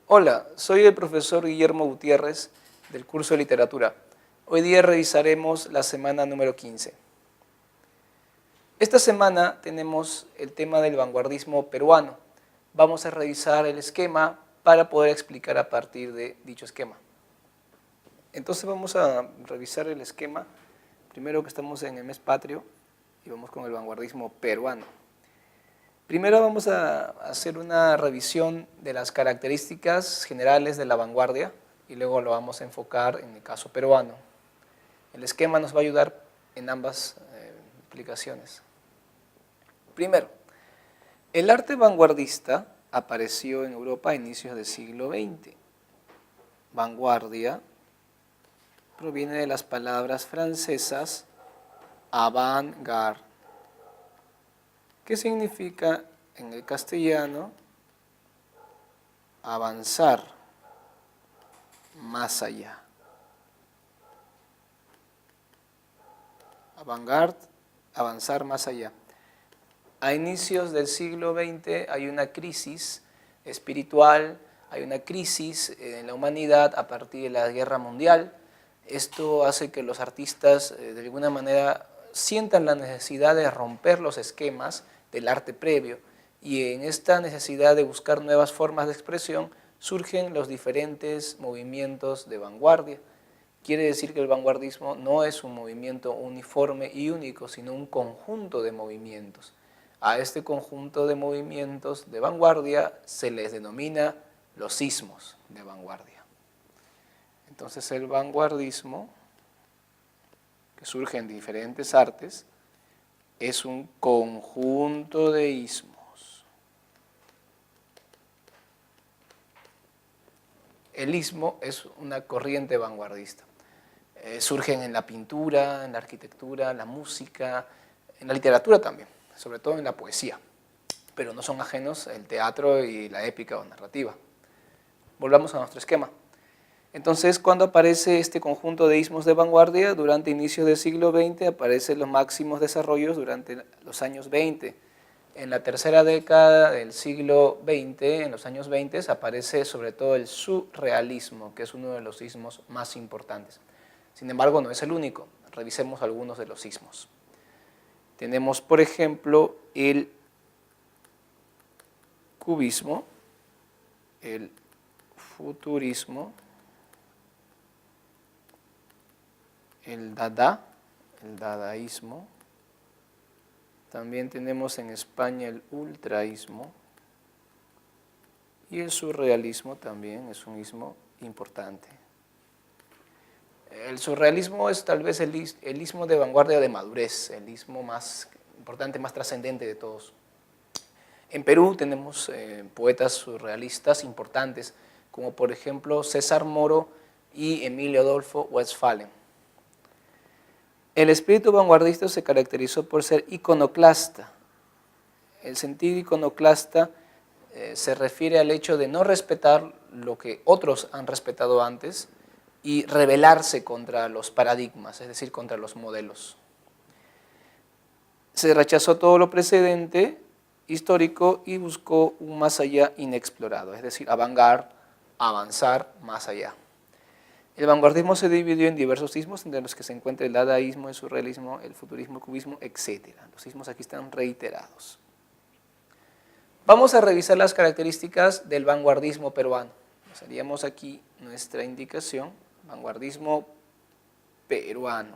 Hola, soy el profesor Guillermo Gutiérrez del curso de literatura. Hoy día revisaremos la semana número 15. Esta semana tenemos el tema del vanguardismo peruano. Vamos a revisar el esquema para poder explicar a partir de dicho esquema. Entonces vamos a revisar el esquema. Primero que estamos en el mes patrio y vamos con el vanguardismo peruano. Primero vamos a hacer una revisión de las características generales de la vanguardia y luego lo vamos a enfocar en el caso peruano. El esquema nos va a ayudar en ambas aplicaciones. Primero, el arte vanguardista apareció en Europa a inicios del siglo XX. Vanguardia proviene de las palabras francesas avant-garde, que significa en el castellano avanzar más allá. Avant-garde, avanzar más allá. A inicios del siglo XX hay una crisis espiritual, hay una crisis en la humanidad a partir de la Guerra Mundial. Esto hace que los artistas de alguna manera sientan la necesidad de romper los esquemas del arte previo, y en esta necesidad de buscar nuevas formas de expresión surgen los diferentes movimientos de vanguardia. Quiere decir que el vanguardismo no es un movimiento uniforme y único, sino un conjunto de movimientos. A este conjunto de movimientos de vanguardia se les denomina los ismos de vanguardia. Entonces el vanguardismo, que surge en diferentes artes, es un conjunto de ismos. El ismo es una corriente vanguardista. Surgen en la pintura, en la arquitectura, en la música, en la literatura también, sobre todo en la poesía, pero no son ajenos el teatro y la épica o narrativa. Volvamos a nuestro esquema. Entonces, cuando aparece este conjunto de ismos de vanguardia, durante inicios del siglo XX aparecen los máximos desarrollos durante los años 20. En la tercera década del siglo XX, en los años 20, aparece sobre todo el surrealismo, que es uno de los ismos más importantes. Sin embargo, no es el único. Revisemos algunos de los ismos. Tenemos, por ejemplo, el cubismo, el futurismo, el dadaísmo. También tenemos en España el ultraísmo, y el surrealismo también es un ismo importante. El surrealismo es tal vez el ismo de vanguardia de madurez, el ismo más importante, más trascendente de todos. En Perú tenemos poetas surrealistas importantes, como por ejemplo César Moro y Emilio Adolfo Westphalen. El espíritu vanguardista se caracterizó por ser iconoclasta. El sentido iconoclasta se refiere al hecho de no respetar lo que otros han respetado antes y rebelarse contra los paradigmas, es decir, contra los modelos. Se rechazó todo lo precedente histórico y buscó un más allá inexplorado, es decir, avant-garde, avanzar más allá. El vanguardismo se dividió en diversos ismos, entre los que se encuentra el dadaísmo, el surrealismo, el futurismo, el cubismo, etc. Los ismos aquí están reiterados. Vamos a revisar las características del vanguardismo peruano. Haríamos aquí nuestra indicación, vanguardismo peruano.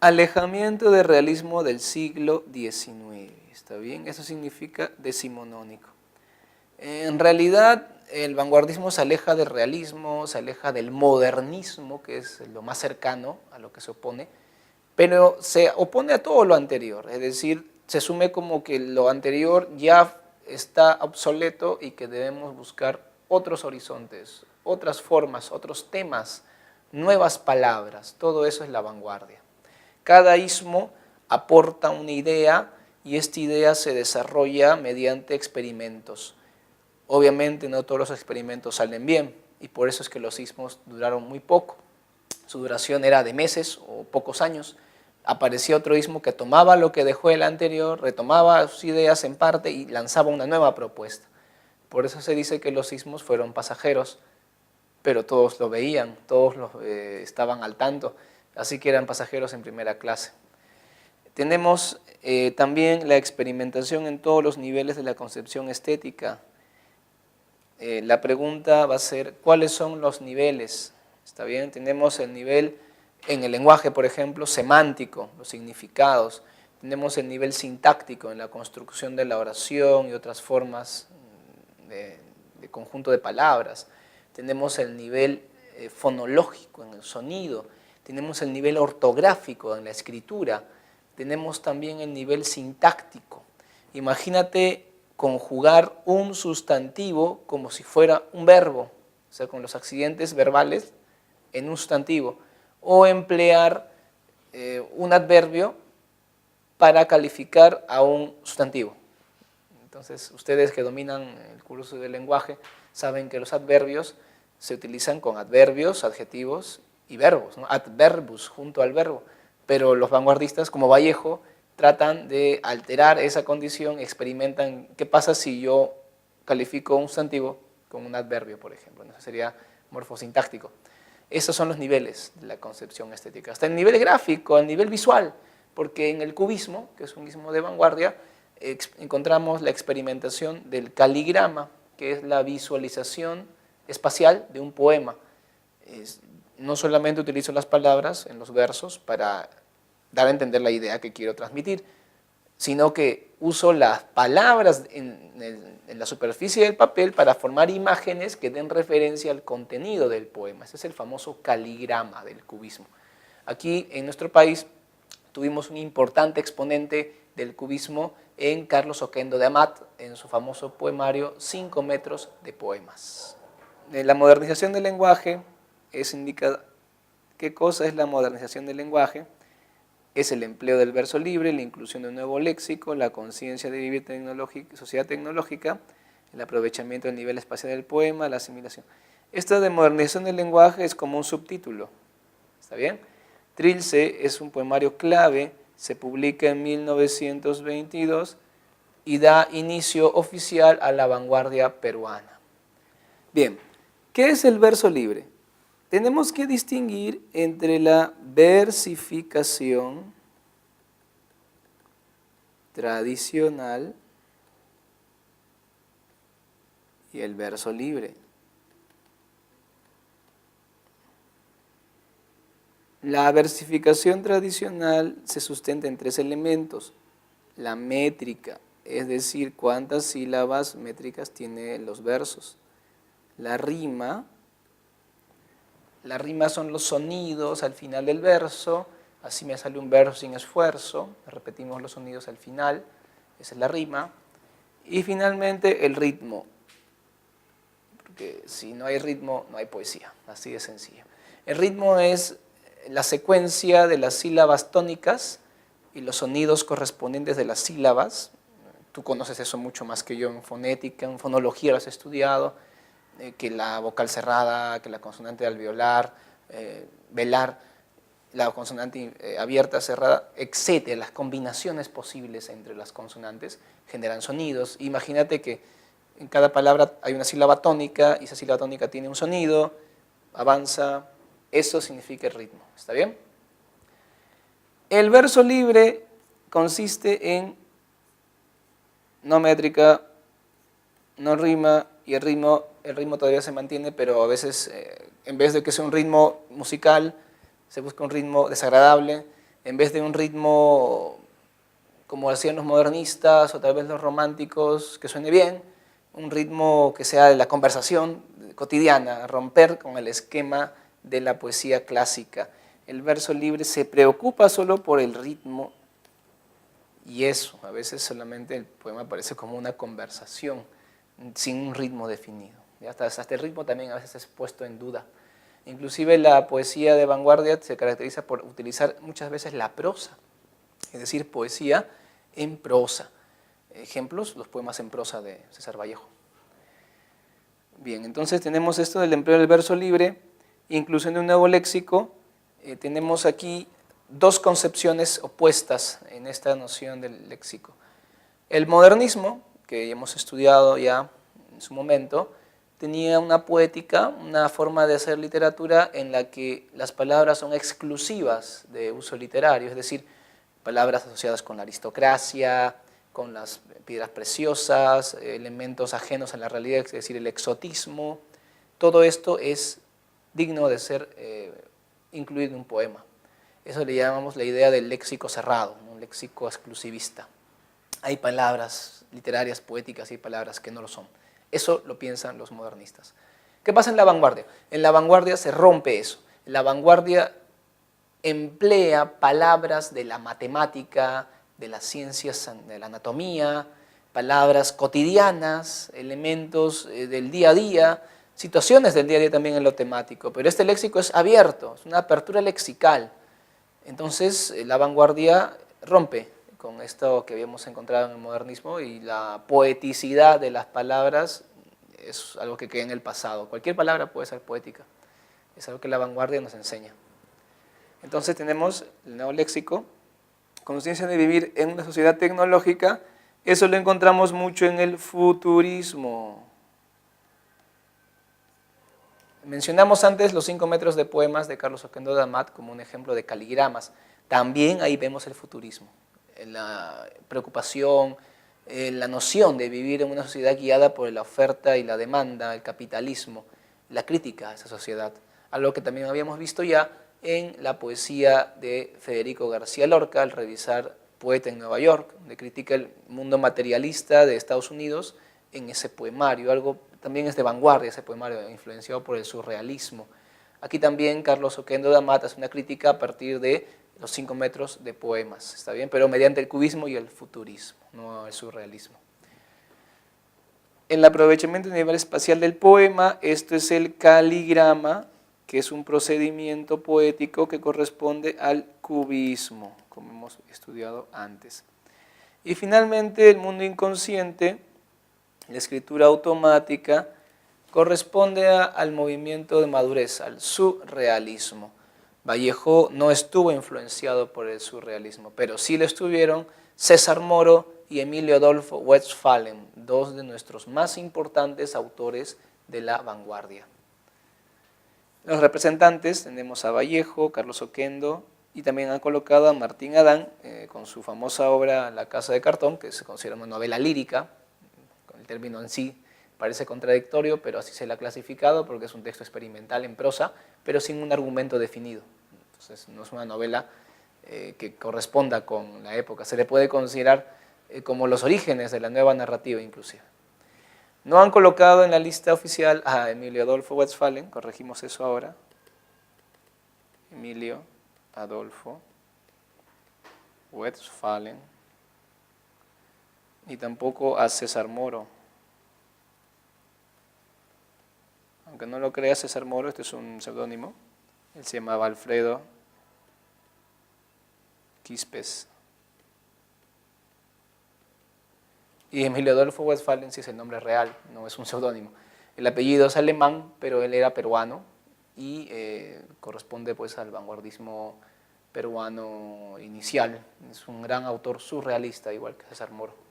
Alejamiento del realismo del siglo XIX, ¿está bien? Eso significa decimonónico. En realidad, el vanguardismo se aleja del realismo, se aleja del modernismo, que es lo más cercano a lo que se opone, pero se opone a todo lo anterior, es decir, se asume como que lo anterior ya está obsoleto y que debemos buscar otros horizontes, otras formas, otros temas, nuevas palabras. Todo eso es la vanguardia. Cada ismo aporta una idea y esta idea se desarrolla mediante experimentos. Obviamente no todos los experimentos salen bien y por eso es que los ismos duraron muy poco. Su duración era de meses o pocos años. Aparecía otro ismo que tomaba lo que dejó el anterior, retomaba sus ideas en parte y lanzaba una nueva propuesta. Por eso se dice que los sismos fueron pasajeros, pero todos lo veían, todos estaban al tanto, así que eran pasajeros en primera clase. Tenemos también la experimentación en todos los niveles de la concepción estética. La pregunta va a ser, ¿cuáles son los niveles? ¿Está bien? Tenemos el nivel en el lenguaje, por ejemplo, semántico, los significados. Tenemos el nivel sintáctico en la construcción de la oración y otras formas de conjunto de palabras. Tenemos el nivel fonológico en el sonido. Tenemos el nivel ortográfico en la escritura. Tenemos también el nivel sintáctico. Imagínate conjugar un sustantivo como si fuera un verbo, o sea, con los accidentes verbales en un sustantivo, o emplear un adverbio para calificar a un sustantivo. Entonces, ustedes que dominan el curso del lenguaje saben que los adverbios se utilizan con adverbios, adjetivos y verbos, ¿no? Adverbus junto al verbo, pero los vanguardistas como Vallejo tratan de alterar esa condición, experimentan qué pasa si yo califico un sustantivo con un adverbio, por ejemplo. Eso sería morfosintáctico. Esos son los niveles de la concepción estética. Hasta el nivel gráfico, el nivel visual, porque en el cubismo, que es un cubismo de vanguardia, encontramos la experimentación del caligrama, que es la visualización espacial de un poema. No solamente utilizo las palabras en los versos para dar a entender la idea que quiero transmitir, sino que uso las palabras en la superficie del papel para formar imágenes que den referencia al contenido del poema. Ese es el famoso caligrama del cubismo. Aquí en nuestro país tuvimos un importante exponente del cubismo en Carlos Oquendo de Amat, en su famoso poemario 5 metros de poemas. La modernización del lenguaje indica qué cosa es la modernización del lenguaje. Es el empleo del verso libre, la inclusión de un nuevo léxico, la conciencia de vivir sociedad tecnológica, el aprovechamiento del nivel espacial del poema, la asimilación. Esta de modernización del lenguaje es como un subtítulo, ¿está bien? Trilce es un poemario clave, se publica en 1922 y da inicio oficial a la vanguardia peruana. Bien, ¿qué es el verso libre? Tenemos que distinguir entre la versificación tradicional y el verso libre. La versificación tradicional se sustenta en 3 elementos. La métrica, es decir, cuántas sílabas métricas tienen los versos. La rima son los sonidos al final del verso, así me sale un verso sin esfuerzo, repetimos los sonidos al final, esa es la rima. Y finalmente el ritmo, porque si no hay ritmo no hay poesía, así de sencillo. El ritmo es la secuencia de las sílabas tónicas y los sonidos correspondientes de las sílabas. Tú conoces eso mucho más que yo en fonética, en fonología lo has estudiado, que la vocal cerrada, que la consonante alveolar, velar, la consonante abierta, cerrada, etcétera. Las combinaciones posibles entre las consonantes generan sonidos. Imagínate que en cada palabra hay una sílaba tónica y esa sílaba tónica tiene un sonido, avanza, eso significa el ritmo, ¿está bien? El verso libre consiste en no métrica, no rima, y el ritmo todavía se mantiene, pero a veces en vez de que sea un ritmo musical, se busca un ritmo desagradable, en vez de un ritmo como hacían los modernistas o tal vez los románticos, que suene bien, un ritmo que sea de la conversación cotidiana, romper con el esquema de la poesía clásica. El verso libre se preocupa solo por el ritmo y eso, a veces solamente el poema parece como una conversación sin un ritmo definido. Hasta el ritmo también a veces es puesto en duda. Inclusive la poesía de vanguardia se caracteriza por utilizar muchas veces la prosa, es decir, poesía en prosa. Ejemplos, los poemas en prosa de César Vallejo. Bien, entonces tenemos esto del empleo del verso libre, inclusión de un nuevo léxico. Tenemos aquí 2 concepciones opuestas en esta noción del léxico. El modernismo, que hemos estudiado ya en su momento, tenía una poética, una forma de hacer literatura en la que las palabras son exclusivas de uso literario, es decir, palabras asociadas con la aristocracia, con las piedras preciosas, elementos ajenos a la realidad, es decir, el exotismo. Todo esto es digno de ser incluido en un poema. Eso le llamamos la idea del léxico cerrado, un léxico exclusivista. Hay palabras literarias, poéticas, y hay palabras que no lo son. Eso lo piensan los modernistas. ¿Qué pasa en la vanguardia? En la vanguardia se rompe eso. La vanguardia emplea palabras de la matemática, de las ciencias, de la anatomía, palabras cotidianas, elementos del día a día, situaciones del día a día también en lo temático, pero este léxico es abierto, es una apertura lexical. Entonces la vanguardia rompe con esto que habíamos encontrado en el modernismo y la poeticidad de las palabras es algo que queda en el pasado. Cualquier palabra puede ser poética, es algo que la vanguardia nos enseña. Entonces tenemos el nuevo léxico, conciencia de vivir en una sociedad tecnológica, eso lo encontramos mucho en el futurismo. Mencionamos antes los 5 metros de poemas de Carlos Oquendo de Amat como un ejemplo de caligramas. También ahí vemos el futurismo, la preocupación, la noción de vivir en una sociedad guiada por la oferta y la demanda, el capitalismo, la crítica a esa sociedad. Algo que también habíamos visto ya en la poesía de Federico García Lorca, al revisar Poeta en Nueva York, donde critica el mundo materialista de Estados Unidos en ese poemario. Algo también es de vanguardia ese poemario, influenciado por el surrealismo. Aquí también Carlos Oquendo de Amat hace una crítica a partir de los 5 metros de poemas, ¿está bien? Pero mediante el cubismo y el futurismo, no el surrealismo. El aprovechamiento a nivel espacial del poema, esto es el caligrama, que es un procedimiento poético que corresponde al cubismo, como hemos estudiado antes. Y finalmente el mundo inconsciente, la escritura automática, corresponde al movimiento de madurez, al surrealismo. Vallejo no estuvo influenciado por el surrealismo, pero sí lo estuvieron César Moro y Emilio Adolfo Westphalen, dos de nuestros más importantes autores de la vanguardia. Los representantes tenemos a Vallejo, Carlos Oquendo, y también han colocado a Martín Adán con su famosa obra La Casa de Cartón, que se considera una novela lírica. El término en sí parece contradictorio, pero así se la ha clasificado porque es un texto experimental en prosa, pero sin un argumento definido. Entonces no es una novela que corresponda con la época. Se le puede considerar como los orígenes de la nueva narrativa inclusive. No han colocado en la lista oficial a Emilio Adolfo Westphalen, corregimos eso ahora. Emilio Adolfo Westphalen. Ni tampoco a César Moro. Aunque no lo crea César Moro, este es un seudónimo. Él se llamaba Alfredo Quispes. Y Emilio Adolfo Westphalen sí es el nombre real, no es un seudónimo. El apellido es alemán, pero él era peruano y corresponde pues al vanguardismo peruano inicial. Es un gran autor surrealista, igual que César Moro.